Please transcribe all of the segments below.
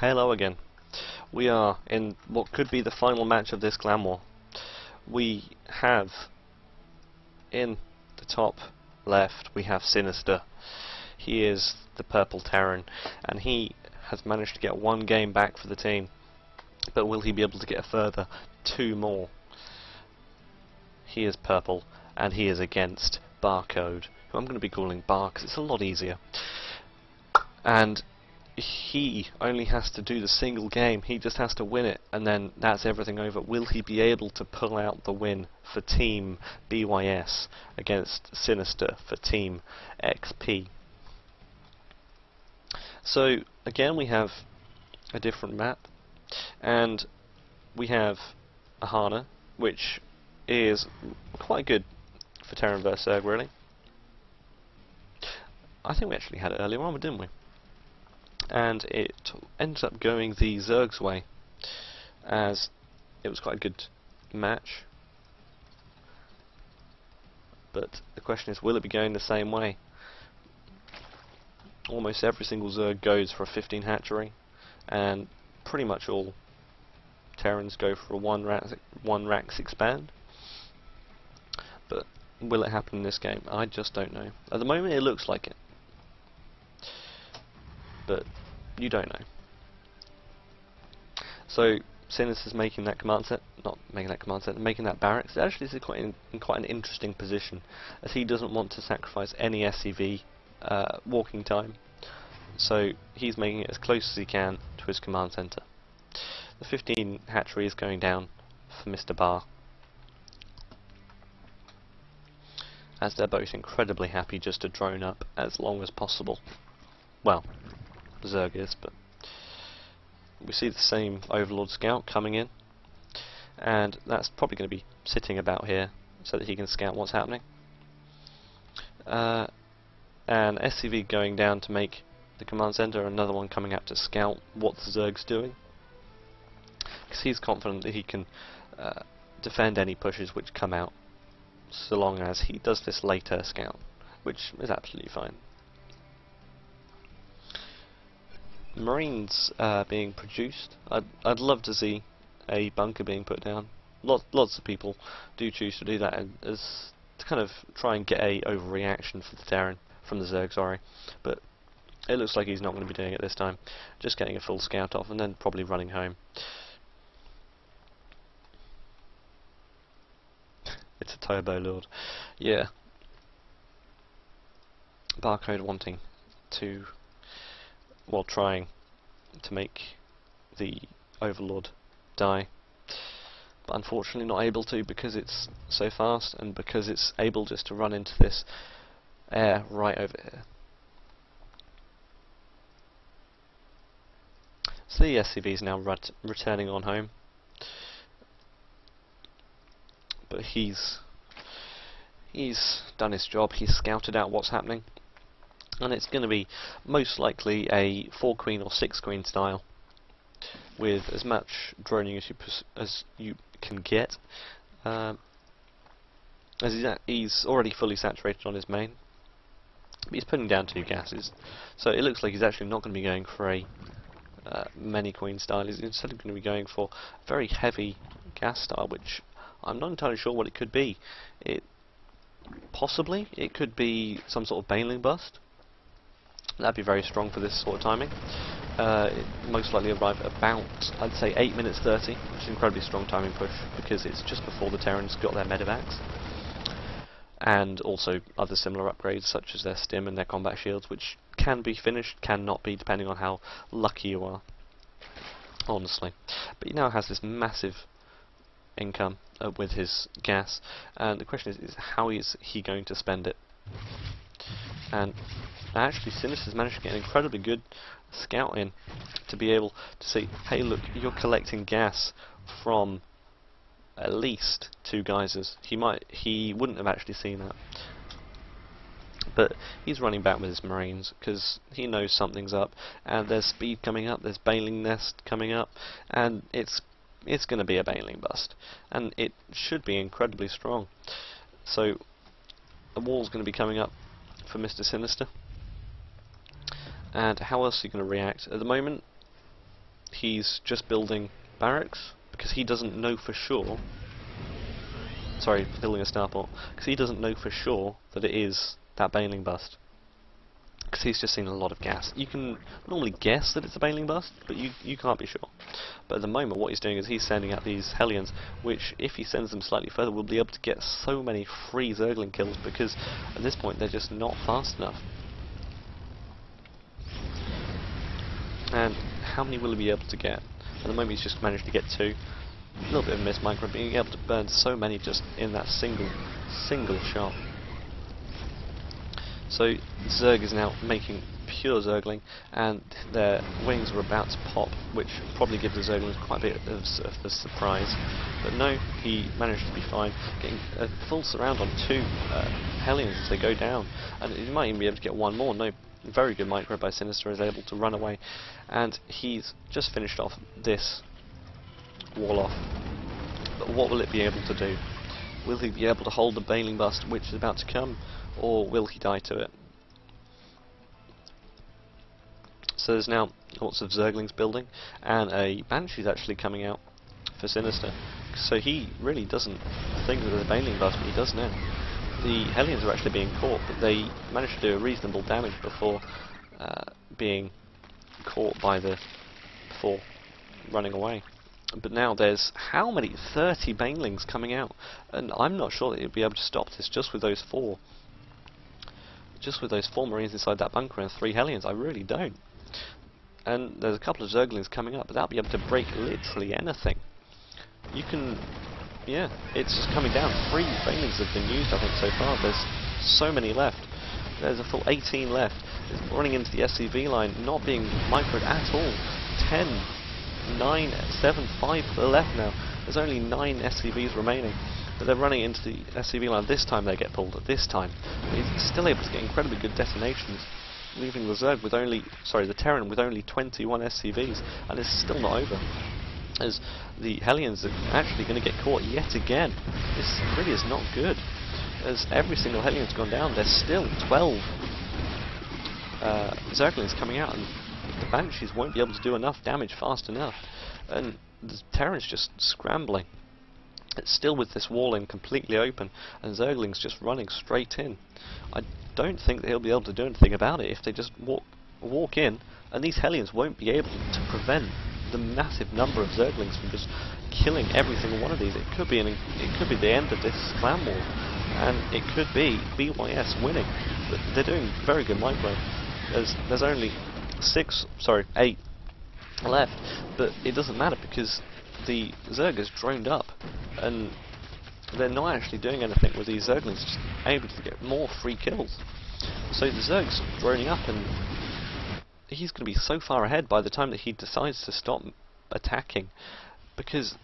Hello again. We are in what could be the final match of this clan war. We have, in the top left, we have Sinister. He is the purple Terran, and he has managed to get one game back for the team. But will he be able to get a further two more? He is purple, and he is against Barcode, who I'm going to be calling Bar because it's a lot easier. And he only has to do the single game. He just has to win it, and then that's everything over. Will he be able to pull out the win for Team bYs against Sinister for Team XP? So again, we have a different map, and we have a Hana, which is quite good for Terran vs Zerg, really. I think we actually had it earlier on, didn't we? And it ends up going the Zerg's way, as it was quite a good match. But the question is, will it be going the same way? Almost every single Zerg goes for a 15 hatchery, and pretty much all Terrans go for a one Rax expand. But will it happen in this game? I just don't know. At the moment it looks like it, but you don't know. So Sinister's making that command set, making that barracks. Actually, this is quite an interesting position, as he doesn't want to sacrifice any SCV walking time. So he's making it as close as he can to his command center. The 15 hatchery is going down for Mr. Bar, as they're both incredibly happy just to drone up as long as possible. Well, Zerg is, but we see the same Overlord Scout coming in, and that's probably going to be sitting about here so that he can scout what's happening. And SCV going down to make the command center, another one coming up to scout what the Zerg's doing, because he's confident that he can defend any pushes which come out, so long as he does this later scout, which is absolutely fine. Marines being produced. I'd love to see a bunker being put down. Lots of people do choose to do that as to kind of try and get a overreaction for the Terran, from the Zerg, sorry. But it looks like he's not going to be doing it this time. Just getting a full scout off and then probably running home. It's a Turbo Lord. Yeah. Barcode wanting to, well, trying to make the Overlord die, but unfortunately not able to, because it's so fast and because it's able just to run into this air right over here. So the SCV is now returning on home, but he's done his job. He's scouted out what's happening, and it's going to be most likely a 4-queen or 6-queen style, with as much droning as you can get. As he's already fully saturated on his main, but he's putting down 2 gases, so it looks like he's actually not going to be going for a many queen style. He's instead going to be going for a very heavy gas style, which I'm not entirely sure what it could be. Possibly it could be some sort of baneling bust. That'd be very strong for this sort of timing. It most likely arrive at about, I'd say, 8 minutes 30, which is an incredibly strong timing push, because it's just before the Terrans got their medevacs, and also other similar upgrades such as their stim and their combat shields, which can be finished, can not be, depending on how lucky you are, honestly. But he now has this massive income with his gas, and the question is how is he going to spend it? And actually Sinister's managed to get an incredibly good scout in to be able to see, hey look, you're collecting gas from at least 2 geysers. He wouldn't have actually seen that, but he's running back with his Marines because he knows something's up, and there's speed coming up, there's baneling nest coming up, and it's going to be a baneling bust, and it should be incredibly strong. So a wall's going to be coming up for Mr. Sinister, and how else are you going to react? At the moment, he's just building barracks because he doesn't know for sure. Sorry, building a starport because he doesn't know for sure that it is that baneling bust. Because he's just seen a lot of gas. You can normally guess that it's a baneling bust, but you can't be sure. But at the moment, what he's doing is he's sending out these Hellions, which, if he sends them slightly further, will be able to get so many free Zergling kills, because at this point they're just not fast enough. And how many will he be able to get? At the moment, he's just managed to get 2. A little bit of miss micro, being able to burn so many just in that single shot. So Zerg is now making pure Zergling, and their wings are about to pop, which probably gives the Zerglings quite a bit of a surprise. But no, he managed to be fine, getting a full surround on 2 Hellions as they go down, and he might even be able to get 1 more. No, very good micro by Sinister, is able to run away, and he's just finished off this wall off. But what will it be able to do? Will he be able to hold the baneling bust which is about to come, or will he die to it? So there's now lots of Zerglings building, and a Banshee's actually coming out for Sinister. So he really doesn't think that there's a baneling bust, but he does now. The Hellions are actually being caught, but they managed to do a reasonable damage before being caught before running away. But now there's how many? 30 banelings coming out, and I'm not sure that you'll be able to stop this just with those 4. Just with those 4 Marines inside that bunker and 3 Hellions, I really don't. And there's a couple of Zerglings coming up, but that'll be able to break literally anything. You can, yeah, it's just coming down. 3 banelings have been used, I think, so far. There's so many left. There's a full 18 left. It's running into the SCV line, not being microed at all. 10. 9, 7, 5 to the left now. There's only 9 SCVs remaining, but they're running into the SCV line. This time they get pulled. This time, he's still able to get incredibly good detonations, leaving the Zerg with only, the Terran with only 21 SCVs, and it's still not over. As the Hellions are actually going to get caught yet again. This really is not good. As every single Hellion's gone down, there's still 12 Zerglings coming out, and the Banshees won't be able to do enough damage fast enough, and the Terran's just scrambling. It's still with this wall in completely open, and Zergling's just running straight in. I don't think that he'll be able to do anything about it if they just walk in, and these Hellions won't be able to prevent the massive number of Zerglings from just killing every single one of these. It could be the end of this clan war, and it could be bYs winning. But they're doing very good micro. There's only 8 left, but it doesn't matter because the Zerg is droned up, and they're not actually doing anything with these Zerglings, just able to get more free kills. So the Zerg's droning up, and he's going to be so far ahead by the time that he decides to stop attacking, because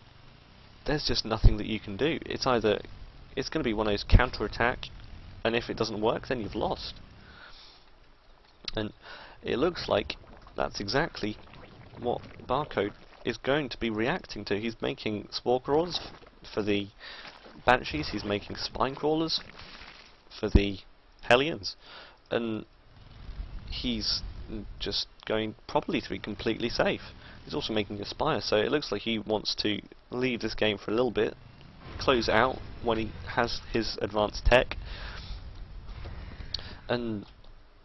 there's just nothing that you can do. It's going to be one of those counter-attack, and if it doesn't work, then you've lost. And it looks like that's exactly what Barcode is going to be reacting to. He's making spore crawlers for the Banshees, he's making spine crawlers for the Hellions, and he's just going probably to be completely safe. He's also making a spire, so it looks like he wants to leave this game for a little bit, close out when he has his advanced tech, and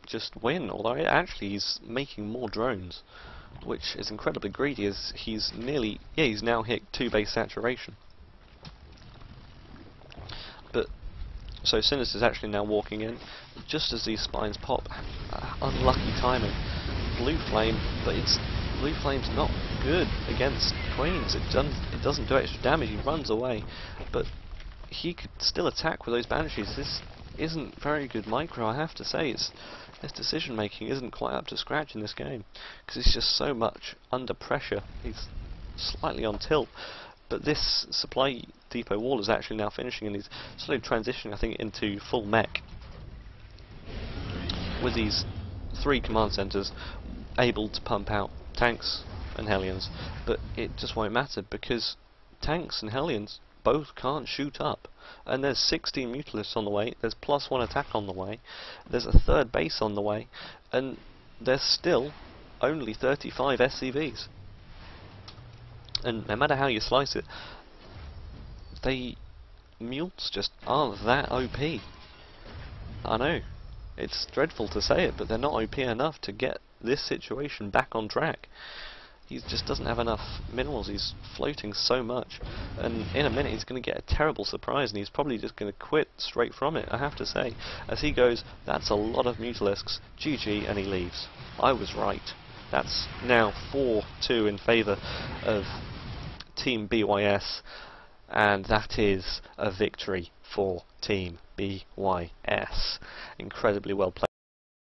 just win. Although actually he's making more drones, which is incredibly greedy, as he's now hit 2 base saturation. But so Sinister's actually now walking in just as these spines pop. Unlucky timing. Blue Flame, but Blue Flame's not good against Queens. It doesn't do extra damage. He runs away, but he could still attack with those Banshees. This isn't very good micro, I have to say. His decision making isn't quite up to scratch in this game, because he's just so much under pressure. He's slightly on tilt, but this supply depot wall is actually now finishing, and he's slowly transitioning, I think, into full mech, with these 3 command centers able to pump out tanks and Hellions. But it just won't matter, because tanks and Hellions both can't shoot up, and there's 16 Mutalisks on the way, there's +1 attack on the way, there's a 3rd base on the way, and there's still only 35 SCVs. And no matter how you slice it, mules just aren't that OP. I know, it's dreadful to say it, but they're not OP enough to get this situation back on track. He just doesn't have enough minerals, he's floating so much, and in a minute he's going to get a terrible surprise, and he's probably just going to quit straight from it, I have to say. As he goes, that's a lot of Mutalisks, GG, and he leaves. I was right. That's now 4-2 in favour of Team bYs, and that is a victory for Team bYs. Incredibly well played.